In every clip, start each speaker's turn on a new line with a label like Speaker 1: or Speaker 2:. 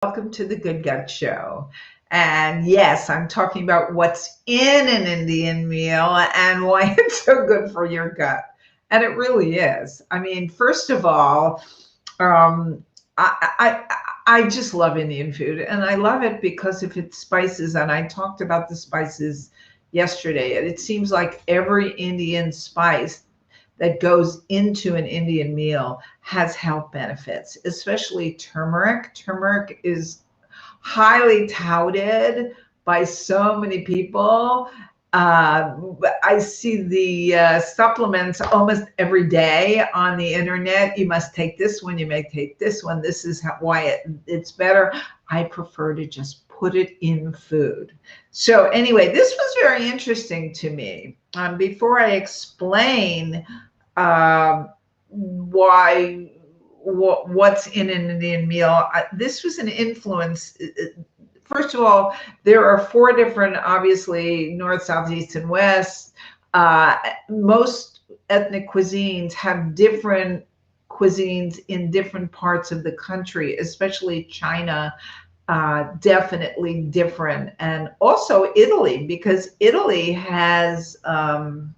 Speaker 1: Welcome to the Good Gut Show. And yes, I'm talking about what's in an Indian meal and why it's so good for your gut. And it really is. I mean, first of all, um, I just love Indian food, and I love it because of its spices. And I talked about the spices yesterday, and it seems like every Indian spice that goes into an Indian meal has health benefits, especially turmeric. Turmeric is highly touted by so many people. Uh, I see the supplements almost every day on the internet. You must take this one. You may take this one. This is why it's better. I prefer to just put it in food. So anyway, this was very interesting to me. Before I explain why what's in an Indian meal. This was an influence. First of all, there are four different, obviously, north, south, east, and west. Most ethnic cuisines have different cuisines in different parts of the country, especially China. Definitely different, and also Italy, because Italy has. I'm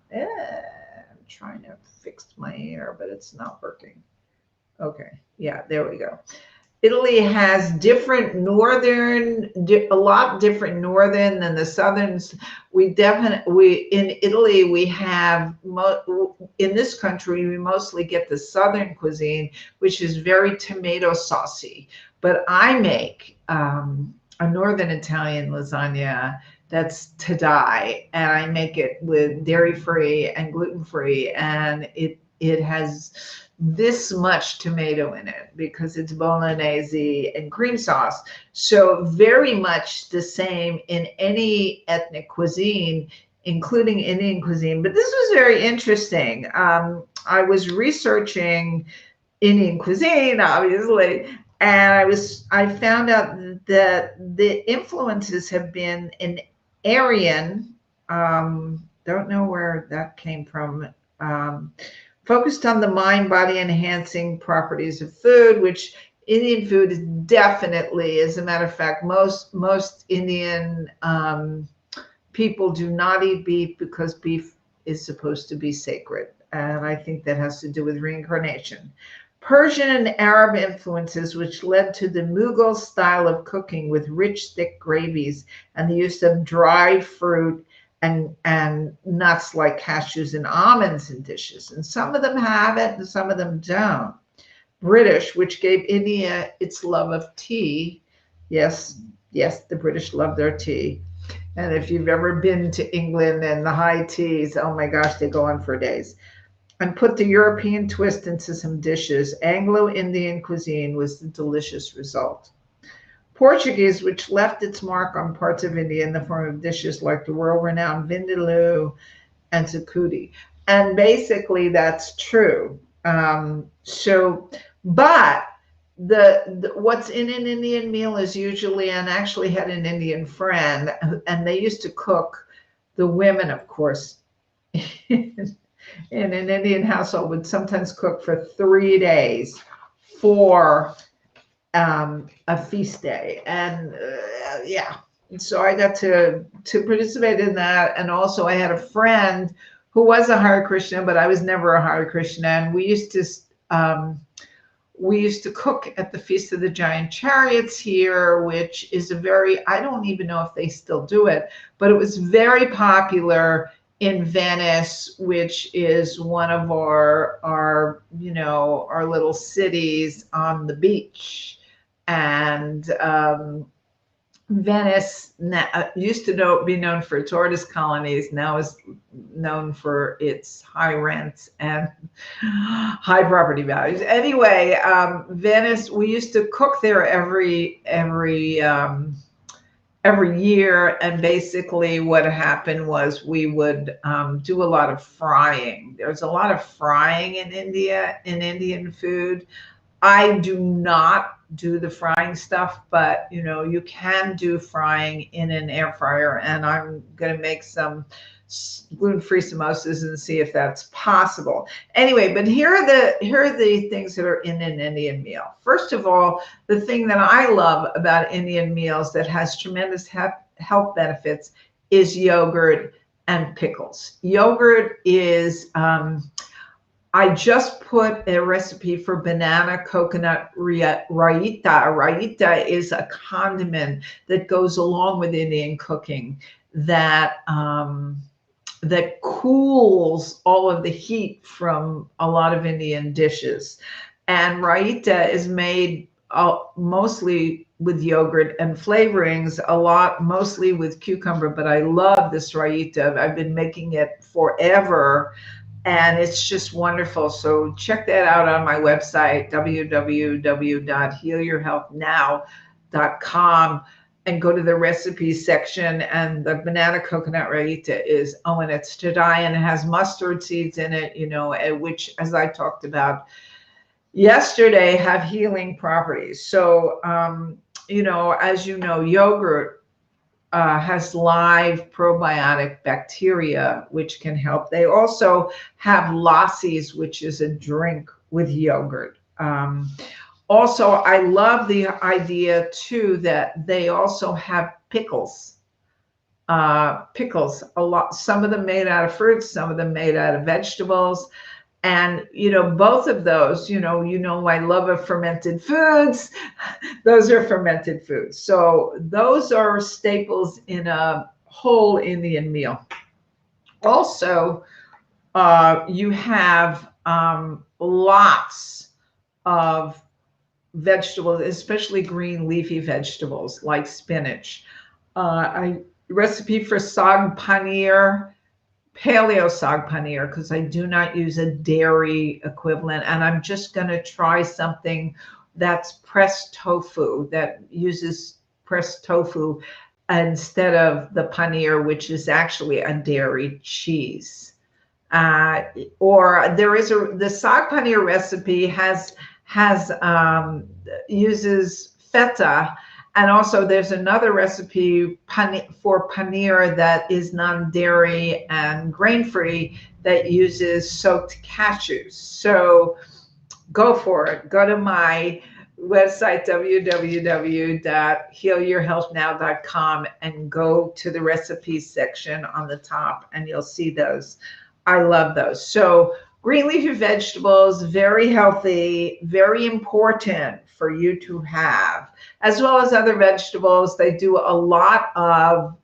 Speaker 1: trying to fix my hair, but it's not working. Okay, yeah, there we go. Italy has different northern, a lot different northern than the southerns. We in Italy we have in this country we mostly get the southern cuisine, which is very tomato saucy. But I make a northern Italian lasagna that's to die, and I make it with dairy free and gluten free, and it has this much tomato in it because it's bolognese and cream sauce. So very much the same in any ethnic cuisine, including Indian cuisine. But this was very interesting. I was researching Indian cuisine, obviously, and I found out that the influences have been an Aryan. Don't know where that came from. Focused on the mind body enhancing properties of food, which Indian food is definitely. As a matter of fact, most Indian people do not eat beef because beef is supposed to be sacred, and I think that has to do with reincarnation. Persian and Arab influences, which led to the Mughal style of cooking with rich, thick gravies and the use of dried fruit and nuts like cashews and almonds in dishes. And some of them have it and some of them don't. British, which gave India its love of tea. Yes, yes, the British love their tea. And if you've ever been to England and the high teas, oh my gosh, they go on for days. And put the European twist into some dishes. Anglo-Indian cuisine was the delicious result. Portuguese, which left its mark on parts of India in the form of dishes like the world-renowned vindaloo and zucchini. And basically, that's true. But what's in an Indian meal is usually, and I actually had an Indian friend, and they used to cook. The women, of course, in an Indian household would sometimes cook for 3 days for a feast day, and yeah, so I got to participate in that. And also, I had a friend who was a Hare Krishna, but I was never a Hare Krishna, and we used to cook at the Feast of the Giant Chariots here, which is a very, I don't even know if they still do it, but it was very popular in Venice, which is one of our little cities on the beach. And Venice used to be known for its artist colonies, now is known for its high rents and high property values. Anyway, Venice, we used to cook there every year, and basically what happened was we would do a lot of frying. There's a lot of frying in India, in Indian food. I do not do the frying stuff, but you can do frying in an air fryer, and I'm going to make gluten-free samosas and see if that's possible. Anyway, but here are the things that are in an Indian meal. First of all, the thing that I love about Indian meals that has tremendous health benefits is yogurt and pickles. Yogurt is, I just put a recipe for banana coconut raita. Raita is a condiment that goes along with Indian cooking that that cools all of the heat from a lot of Indian dishes. And raita is made mostly with yogurt and flavorings, mostly with cucumber, but I love this raita. I've been making it forever and it's just wonderful. So check that out on my website, www.healyourhealthnow.com, and go to the recipes section. And the banana coconut raita is, and it's to die, and it has mustard seeds in it, which, as I talked about yesterday, have healing properties. So, as you know, yogurt has live probiotic bacteria, which can help. They also have lassis, which is a drink with yogurt. Also, I love the idea too that they also have pickles. Pickles, some of them made out of fruits, some of them made out of vegetables. And, both of those, I love of fermented foods. Those are fermented foods. So those are staples in a whole Indian meal. Also, you have lots of vegetables, especially green leafy vegetables like spinach. Recipe for sag paneer, paleo sag paneer, because I do not use a dairy equivalent, and I'm just going to try something that's pressed tofu, that uses pressed tofu instead of the paneer, which is actually a dairy cheese. Or there is the sag paneer recipe uses feta. And also there's another recipe for paneer that is non-dairy and grain-free that uses soaked cashews. So go for it. Go to my website, www.healyourhealthnow.com, and go to the recipes section on the top, and you'll see those. I love those. So green leafy vegetables, very healthy, very important for you to have, as well as other vegetables. They do a lot of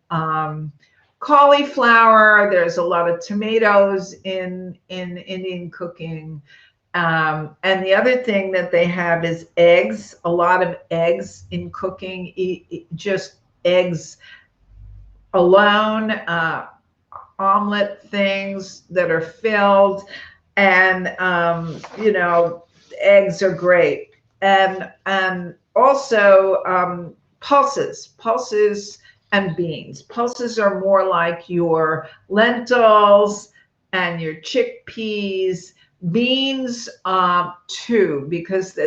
Speaker 1: cauliflower. There's a lot of tomatoes in Indian cooking. And the other thing that they have is eggs, a lot of eggs in cooking, just eggs alone, omelet things that are filled. And, eggs are great. And also pulses and beans. Pulses are more like your lentils and your chickpeas. Beans too, because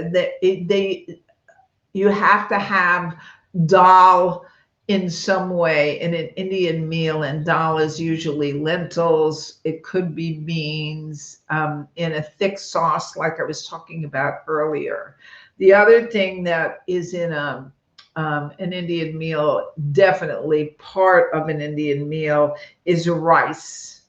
Speaker 1: you have to have dal in some way in an Indian meal, and dal is usually lentils. It could be beans in a thick sauce like I was talking about earlier. The other thing that is in an Indian meal, definitely part of an Indian meal, is rice.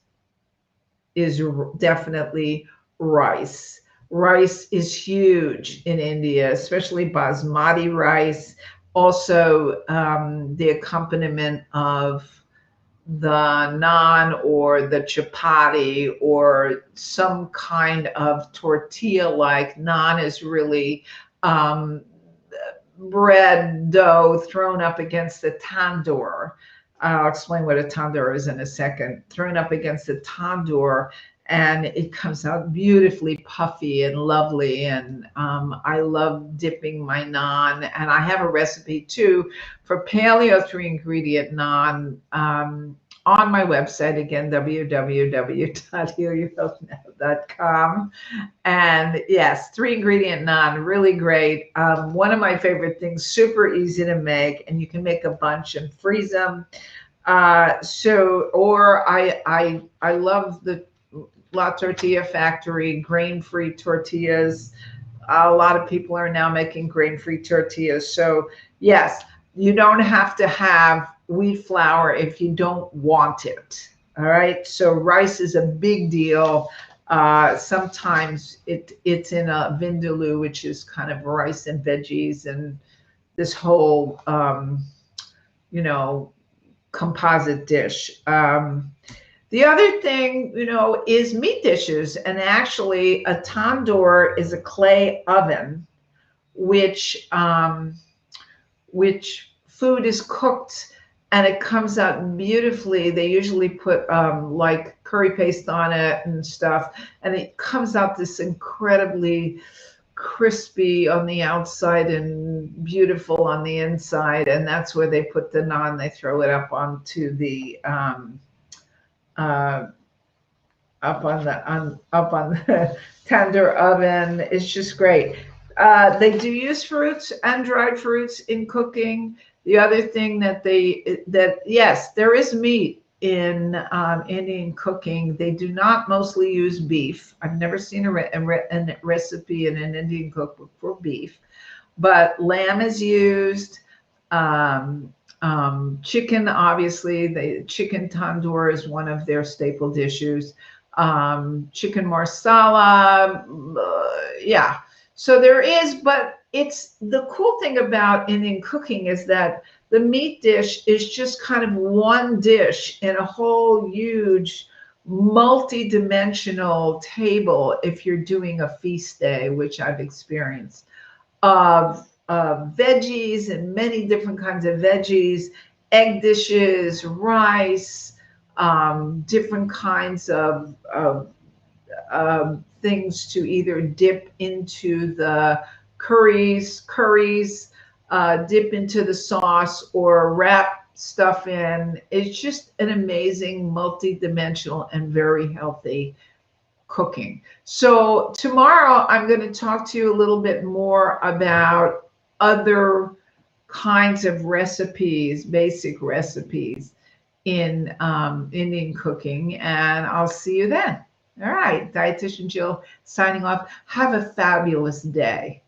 Speaker 1: Definitely rice. Rice is huge in India, especially basmati rice. Also, the accompaniment of the naan or the chapati or some kind of tortilla, like naan is really bread dough thrown up against the tandoor. I'll explain what a tandoor is in a second. Thrown up against the tandoor, and it comes out beautifully puffy and lovely. And I love dipping my naan. And I have a recipe too for paleo 3-ingredient naan on my website, again, www.healyourhealthnow.com. And yes, 3-ingredient naan, really great. One of my favorite things, super easy to make, and you can make a bunch and freeze them. Or I love the La Tortilla Factory grain-free tortillas. A lot of people are now making grain-free tortillas. So yes, you don't have to have wheat flour if you don't want it. All right. So rice is a big deal. Sometimes it's in a vindaloo, which is kind of rice and veggies and this whole you know composite dish. The other thing, is meat dishes. And actually, a tandoor is a clay oven, which food is cooked and it comes out beautifully. They usually put like curry paste on it and stuff, and it comes out this incredibly crispy on the outside and beautiful on the inside. And that's where they put the naan. They throw it up onto the uh, up on the tender oven. It's just great. They do use fruits and dried fruits in cooking. The other thing that yes, there is meat in Indian cooking. They do not mostly use beef. I've never seen a recipe in an Indian cookbook for beef, but lamb is used. Um, Chicken, obviously, the chicken tandoor is one of their staple dishes. Chicken marsala, yeah. So there is, but it's the cool thing about Indian cooking is that the meat dish is just kind of one dish in a whole huge multi-dimensional table if you're doing a feast day, which I've experienced, of veggies and many different kinds of veggies, egg dishes, rice, different kinds of things to either dip into the curries, dip into the sauce, or wrap stuff in. It's just an amazing, multi-dimensional and very healthy cooking. So tomorrow I'm going to talk to you a little bit more about other kinds of recipes, basic recipes in Indian cooking, and I'll see you then. All right, Dietitian Jill signing off. Have a fabulous day.